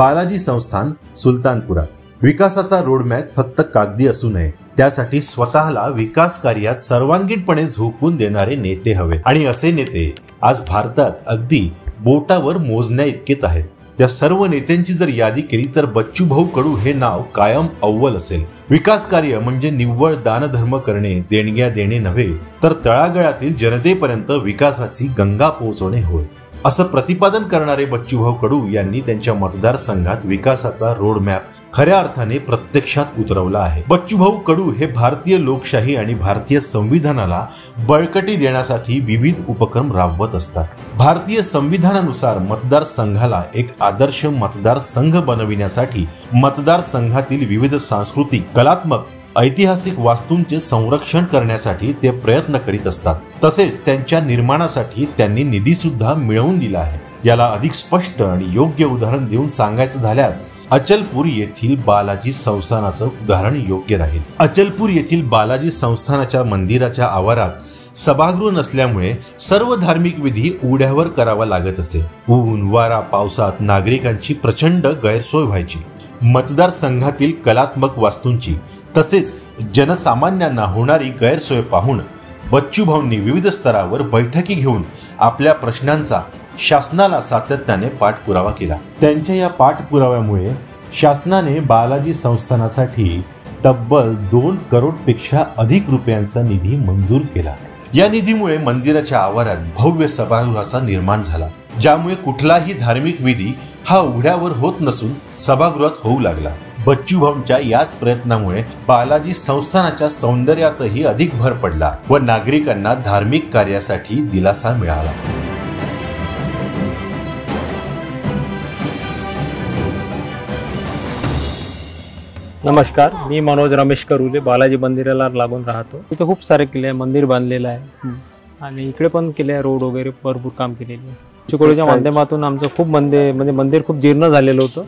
बालाजी संस्थान सुलतानपुरा विकासाचा रोडमॅप फक्त कागदी असू नये, त्यासाठी स्वतःला विकास कार्यात सर्वांगीणपणे झोकून देणारे नेते हवे. आणि असे नेते आज भारतात अगदी बोटावर मोजण्या इतकेच आहेत. या सर्व नेत्यांची जर यादी केली तर बच्चूभाऊ कडू हे नाव कायम अव्वल असेल. विकास कार्य म्हणजे निव्वळ दानधर्म करणे, देणग्या देणे नव्हे, तर तळागाळातील जनतेपर्यंत विकासाची गंगा पोहोचवणे होय, असं प्रतिपादन करणारे बच्चूभाऊ कडू यांनी त्यांच्या मतदारसंघात विकासाचा रोडमॅप खऱ्या अर्थाने प्रत्यक्षात उतरवला आहे. बच्चूभाऊ कडू हे भारतीय लोकशाही आणि भारतीय संविधानाला बळकटी देण्यासाठी विविध उपक्रम राबवत असतात. भारतीय संविधानानुसार मतदारसंघाला एक आदर्श मतदारसंघ बनविण्यासाठी मतदारसंघातील विविध सांस्कृतिक, कलात्मक, ऐतिहासिक वास्तूंचे संरक्षण करण्यासाठी ते प्रयत्न करीत असतात. तसेच त्यांच्या निर्माणासाठी त्यांनी निधी सुद्धा मिळवून दिला आहे. याला अधिक स्पष्ट आणि योग्य उदाहरण देऊन सांगायचं झाल्यास अचलपूर येथील बालाजी संस्थानाचं उदाहरण योग्य राहील. अचलपूर येथील बालाजी संस्थानाच्या मंदिराच्या आवारात सभागृह नसल्यामुळे सर्व धार्मिक विधी उघड्यावर करावा लागत असे. ऊन, वारा, पावसात नागरिकांची प्रचंड गैरसोय व्हायची. मतदारसंघातील कलात्मक वास्तूंची तसेच जनसामान्यांना होणारी गैरसोय पाहून बच्चूभाऊंनी विविध स्तरावर बैठकी घेऊन आपल्या प्रश्नांचा शासनाला सातत्याने पाठपुरावा केला. त्यांच्या या पाठपुराव्यामुळे शासनाने बालाजी संस्थानासाठी तब्बल 2 करोडपेक्षा अधिक रुपयांचा निधी मंजूर केला. या निधीमुळे मंदिराच्या आवारात भव्य सभागृहाचा निर्माण झाला, ज्यामुळे कुठलाही धार्मिक विधी हा उघड्यावर होत नसून सभागृहात होऊ लागला. बच्चूभाऊंच्या याच प्रयत्नामुळे बालाजी संस्थानाच्या सौंदर्यातही अधिक भर पडला व नागरिकांना धार्मिक कार्यासाठी दिलासा मिळाला. नमस्कार, मी मनोज रमेश करुले, बालाजी मंदिराला लागून राहतो. इथे खूप सारे किल्ले आहे, मंदिर बांधलेलं आहे आणि इकडे पण किल्ले आहे, रोड वगैरे भरपूर काम केलेले आहे. चिकोडीच्या माध्यमातून आमचं खूप मंदिर खूप जीर्ण झालेलं होतं.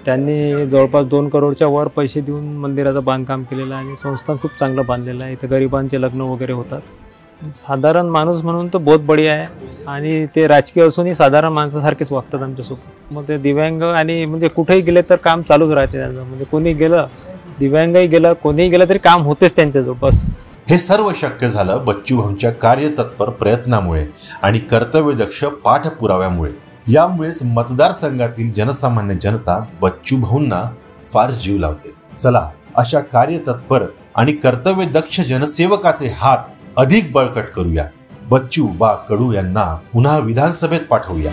त्यांनी जवळपास 2 करोडच्या वर पैसे देऊन मंदिराचं बांधकाम केलेलं आहे आणि संस्थान खूप चांगलं बांधलेलं आहे. इथं गरिबांचे लग्न वगैरे होतात. साधारण माणूस म्हणून तो बहुत बढिया आहे आणि ते राजकीय असूनही साधारण माणसासारखेच वागतात आमच्यासोबत. मग ते दिव्यांग आणि म्हणजे कुठेही गेले तर काम चालूच राहते त्यांचं. म्हणजे कोणी गेलं, दिव्यांगही गेलं, कोणीही गेलं तरी काम होतेच त्यांच्याजवळ. बस हे सर्व शक्य झालं बच्चूभाऊंच्या कार्यतत्पर प्रयत्नामुळे आणि कर्तव्यदक्ष पाठपुराव्यामुळे. यामुळेच मतदारसंघातील जनसामान्य जनता बच्चूभाऊंना फार जीव लावते. चला, अशा कार्यतत्पर आणि कर्तव्यदक्ष जनसेवकाचे हात अधिक बळकट करूया. बच्चू बा कडू यांना पुन्हा विधानसभेत पाठवूया.